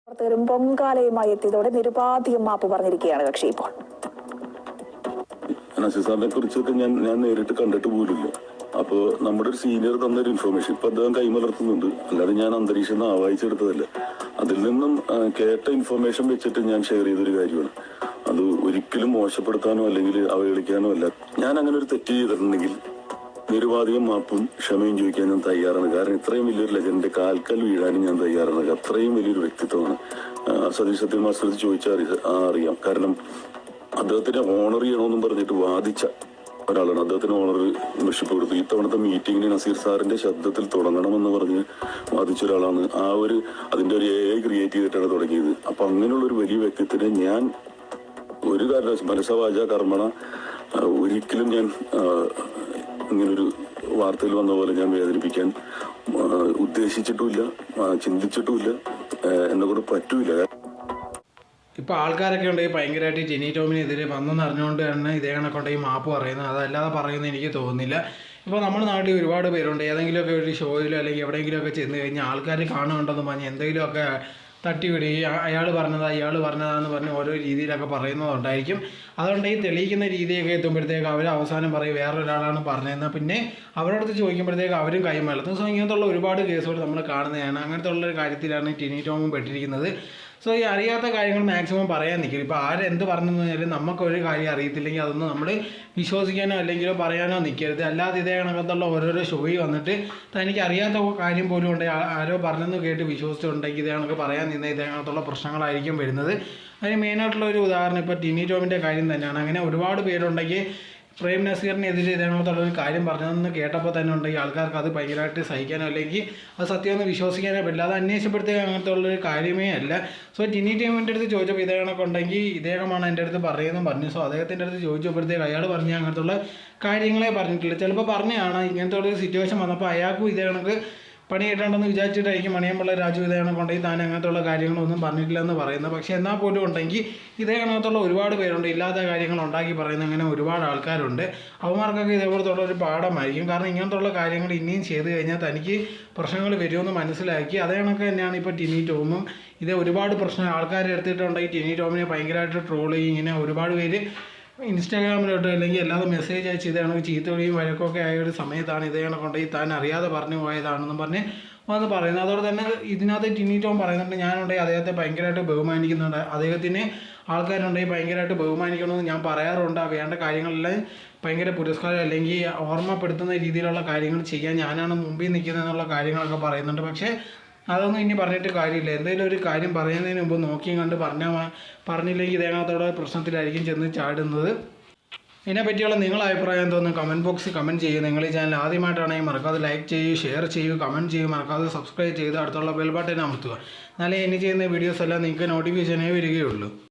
പ്രവർത്തകരും പൊങ്കാലയുമായി എത്തിയതോടെ നിരുപാധികം മാപ്പ് പറഞ്ഞിരിക്കുകയാണ് കക്ഷി ഇപ്പോൾ. നസീർ സാറിനെ കുറിച്ചൊക്കെ ഞാൻ നേരിട്ട് കണ്ടിട്ട് പോലില്ല. അപ്പോൾ നമ്മുടെ ഒരു സീനിയർ തന്നൊരു ഇൻഫർമേഷൻ ഇപ്പൊ അദ്ദേഹം കൈമലർത്തുന്നുണ്ട്. അല്ലാതെ ഞാൻ അന്തരീക്ഷം ആവാഹിച്ചെടുത്തതല്ല. അതിൽ നിന്നും കേട്ട ഇൻഫർമേഷൻ വെച്ചിട്ട് ഞാൻ ഷെയർ ചെയ്തൊരു കാര്യമാണ്. അത് ഒരിക്കലും മോശപ്പെടുത്താനോ അല്ലെങ്കിൽ അവഹേളിക്കാനോ അല്ല. ഞാൻ അങ്ങനെ ഒരു തെറ്റ് ചെയ്തിട്ടുണ്ടെങ്കിൽ നിരുപാധികം മാപ്പും ക്ഷമയും ചോദിക്കാൻ ഞാൻ തയ്യാറാണ്. കാരണം ഇത്രയും വലിയൊരു ലെജൻഡിന്റെ കാൽക്കൽ വീഴാനും ഞാൻ തയ്യാറാണ്. അത്രയും വലിയൊരു വ്യക്തിത്വമാണ്. സതീഷ് സത്യൻ മാസ്റ്റർ ചോദിച്ചാൽ അറിയാം. കാരണം അദ്ദേഹത്തിന് ഓണർ ചെയ്യണമെന്നും പറഞ്ഞിട്ട് വാദിച്ച ഒരാളാണ്. അദ്ദേഹത്തിന് ഓണർ മെമ്പർഷിപ്പ് കൊടുത്തു. ഇത്തവണത്തെ മീറ്റിങ്ങിന് നസീർ സാറിന്റെ ശബ്ദത്തിൽ തുടങ്ങണമെന്ന് പറഞ്ഞ് വാദിച്ച ഒരാളാണ്. അതിന്റെ ഒരു AI ക്രിയേറ്റ് ചെയ്തിട്ടാണ് തുടങ്ങിയത്. അപ്പൊ അങ്ങനെയുള്ള ഒരു വലിയ വ്യക്തിത്വത്തിനെ ഞാൻ ഒരു കാരണവശാലും മനസ്സവാച കർമ്മണ ഒരിക്കലും ഞാൻ ഇങ്ങനൊരു വാർത്തയിൽ വന്ന പോലെ ഞാൻ വേദനിപ്പിക്കാൻ ഉദ്ദേശിച്ചിട്ടുമില്ല, ചിന്തിച്ചിട്ടുമില്ല, എന്നെ കൊണ്ട് പറ്റൂല. ഇപ്പോൾ ആൾക്കാരൊക്കെ ഉണ്ടെങ്കിൽ ഭയങ്കരമായിട്ട് ടിനി ടോമിനെതിരെ വന്നെന്ന് അറിഞ്ഞുകൊണ്ട് തന്നെ ഇതേ കണക്കുണ്ടെങ്കിൽ മാപ്പ് പറയുന്നത്, അതല്ലാതെ പറയുന്നത് എനിക്ക് തോന്നുന്നില്ല. ഇപ്പോൾ നമ്മുടെ നാട്ടിൽ ഒരുപാട് പേരുണ്ട്. ഏതെങ്കിലുമൊക്കെ ഒരു ഷോയിലോ അല്ലെങ്കിൽ എവിടെയെങ്കിലുമൊക്കെ ചെന്ന് കഴിഞ്ഞാൽ ആൾക്കാർ കാണുന്നുണ്ടെന്ന് പറഞ്ഞ് എന്തെങ്കിലുമൊക്കെ തട്ടിവിടുകയും അയാൾ പറഞ്ഞതാന്ന് പറഞ്ഞ് ഓരോ രീതിയിലൊക്കെ പറയുന്നതുണ്ടായിരിക്കും. അതുകൊണ്ട് ഈ തെളിയിക്കുന്ന രീതിയൊക്കെ എത്തുമ്പോഴത്തേക്ക് അവർ അവസാനം പറയും വേറൊരാളാണ് പറഞ്ഞതെന്ന്. പിന്നെ അവരോടത്ത് ചോദിക്കുമ്പോഴത്തേക്ക് അവരും കൈമലർത്തും. സോ ഇങ്ങനത്തുള്ള ഒരുപാട് കേസുകൾ നമ്മൾ കാണുന്നതാണ്. അങ്ങനത്തെ ഉള്ളൊരു കാര്യത്തിലാണ് ടിനി ടോമും പെട്ടിരിക്കുന്നത്. സോ ഈ അറിയാത്ത കാര്യങ്ങൾ മാക്സിമം പറയാൻ നിൽക്കും. ഇപ്പോൾ ആരെന്ത് പറഞ്ഞെന്ന് പറഞ്ഞാലും നമുക്കൊരു കാര്യം അറിയത്തില്ലെങ്കിൽ അതൊന്നും നമ്മൾ വിശ്വസിക്കാനോ അല്ലെങ്കിലോ പറയാനോ നിൽക്കരുത്. അല്ലാതെ ഇതേ കണക്കത്തുള്ള ഓരോരോ ഷോയിൽ വന്നിട്ട് തനിക്ക് അറിയാത്ത കാര്യം പോലും ഉണ്ട് ആരോ പറഞ്ഞെന്ന് കേട്ട് വിശ്വസിച്ചിട്ടുണ്ടെങ്കിൽ ഇതേ കണക്ക് പറയാൻ നിന്ന് ഇതേ കണക്കത്തുള്ള പ്രശ്നങ്ങളായിരിക്കും വരുന്നത്. അതിന് മെയിനായിട്ടുള്ള ഒരു ഉദാഹരണം ഇപ്പോൾ ടിനി ടോമിൻ്റെ കാര്യം തന്നെയാണ്. അങ്ങനെ ഒരുപാട് പേരുണ്ടെങ്കിൽ പ്രേം നസീറിനെതിരെ ഇതേപോലത്തുള്ളൊരു കാര്യം പറഞ്ഞതെന്ന് കേട്ടപ്പോൾ തന്നെ ഉണ്ടെങ്കിൽ ആൾക്കാർക്ക് അത് ഭയങ്കരമായിട്ട് സഹിക്കാനോ അല്ലെങ്കിൽ അത് സത്യമെന്ന് വിശ്വസിക്കാനോ പറ്റില്ല. അത് അന്വേഷിച്ചപ്പോഴത്തേക്ക് അങ്ങനത്തെ ഉള്ളൊരു കാര്യമേ അല്ല. സോ ടിനി ടോമിൻ്റെ അടുത്ത് ചോദിച്ചപ്പോൾ ഇതേ കണക്കുണ്ടെങ്കിൽ ഇദ്ദേഹമാണ് എൻ്റെ അടുത്ത് പറയുന്നതും പറഞ്ഞു. സോ അദ്ദേഹത്തിൻ്റെ അടുത്ത് ചോദിച്ചപ്പോഴത്തേക്ക് അയാൾ പറഞ്ഞ അങ്ങനത്തുള്ള കാര്യങ്ങളെ പറഞ്ഞിട്ടില്ല. ചിലപ്പോൾ പറഞ്ഞാണ് ഇങ്ങനത്തെ ഒരു സിറ്റുവേഷൻ വന്നപ്പോൾ അയാൾക്കും ഇതേ കണക്ക് പണി കിട്ടേണ്ടെന്ന് വിചാരിച്ചിട്ടായിരിക്കും മണിയമ്പിള്ള രാജു ഇതേ കണക്കുണ്ടെങ്കിൽ താൻ അങ്ങനത്തുള്ള കാര്യങ്ങളൊന്നും പറഞ്ഞിട്ടില്ലെന്ന് പറയുന്നത്. പക്ഷേ എന്നാൽ പോലും ഉണ്ടെങ്കിൽ ഇതേ കണക്കത്തുള്ള ഒരുപാട് പേരുണ്ട്. ഇല്ലാത്ത കാര്യങ്ങൾ ഉണ്ടാക്കി പറയുന്ന അങ്ങനെ ഒരുപാട് ആൾക്കാരുണ്ട്. അവന്മാർക്കൊക്കെ ഇതേപോലത്തുള്ള ഒരു പാഠമായിരിക്കും. കാരണം ഇങ്ങനത്തുള്ള കാര്യങ്ങൾ ഇനിയും ചെയ്ത് കഴിഞ്ഞാൽ തനിക്ക് പ്രശ്നങ്ങൾ വരുമെന്ന് മനസ്സിലാക്കി അതേ കണക്ക് തന്നെയാണ് ഇപ്പോൾ ടിനി ടോമും. ഇത് ഒരുപാട് പ്രശ്നം ആൾക്കാർ എടുത്തിട്ടുണ്ടെങ്കിൽ ടിനി ടോമിനെ ഭയങ്കരമായിട്ട് ട്രോൾ ചെയ്യും. ഇങ്ങനെ ഒരുപാട് പേര് ഇൻസ്റ്റാഗ്രാമിലോട്ട് അല്ലെങ്കിൽ അല്ലാതെ മെസ്സേജ് അയച്ച് ഇതാണ് ചീത്തവിളിയും വഴക്കൊക്കെ ആയ ഒരു സമയത്താണ് ഇതേ കണക്കുണ്ടെങ്കിൽ താൻ അറിയാതെ പറഞ്ഞു പോയതാണെന്നും പറഞ്ഞ് വന്ന് പറയുന്നത്. അതോടെ തന്നെ ഇതിനകത്ത് ടിനി ടോം പറയുന്നുണ്ട് ഞാനുണ്ടെങ്കിൽ അദ്ദേഹത്തെ ഭയങ്കരമായിട്ട് ബഹുമാനിക്കുന്നുണ്ട്. അദ്ദേഹത്തിന് ആൾക്കാരുണ്ടെങ്കിൽ ഭയങ്കരമായിട്ട് ബഹുമാനിക്കണമെന്ന് ഞാൻ പറയാറുണ്ട്. വേണ്ട കാര്യങ്ങളെല്ലാം ഭയങ്കര പുരസ്കാരം അല്ലെങ്കിൽ ഓർമ്മപ്പെടുത്തുന്ന രീതിയിലുള്ള കാര്യങ്ങൾ ചെയ്യാൻ ഞാനാണ് മുമ്പിൽ നിൽക്കുന്നതെന്നുള്ള കാര്യങ്ങളൊക്കെ പറയുന്നുണ്ട്. പക്ഷേ അതൊന്നും ഇനി പറഞ്ഞിട്ട് കാര്യമില്ല. എന്തെങ്കിലും ഒരു കാര്യം പറയുന്നതിന് മുമ്പ് നോക്കിയും കണ്ട് പറഞ്ഞില്ലെങ്കിൽ ഇതേകണത്തോടെ പ്രശ്നത്തിലായിരിക്കും ചെന്ന് ചാടുന്നത്. ഇതിനെപ്പറ്റിയുള്ള നിങ്ങളുടെ അഭിപ്രായം എന്തോന്നും കമൻറ്റ് ബോക്സിൽ കമൻറ്റ് ചെയ്യുക. നിങ്ങൾ ഈ ചാനൽ ആദ്യമായിട്ടാണെങ്കിൽ മറക്കാതെ ലൈക്ക് ചെയ്യൂ, ഷെയർ ചെയ്യൂ, കമൻറ്റ് ചെയ്യൂ, മറക്കാതെ സബ്സ്ക്രൈബ് ചെയ്ത് അടുത്തുള്ള ബെൽ ബട്ടൺ അമർത്തുക. എന്നാലേ ഇനി ചെയ്യുന്ന വീഡിയോസ് എല്ലാം നിങ്ങൾക്ക് നോട്ടിഫിക്കേഷനേ വരികയുള്ളൂ.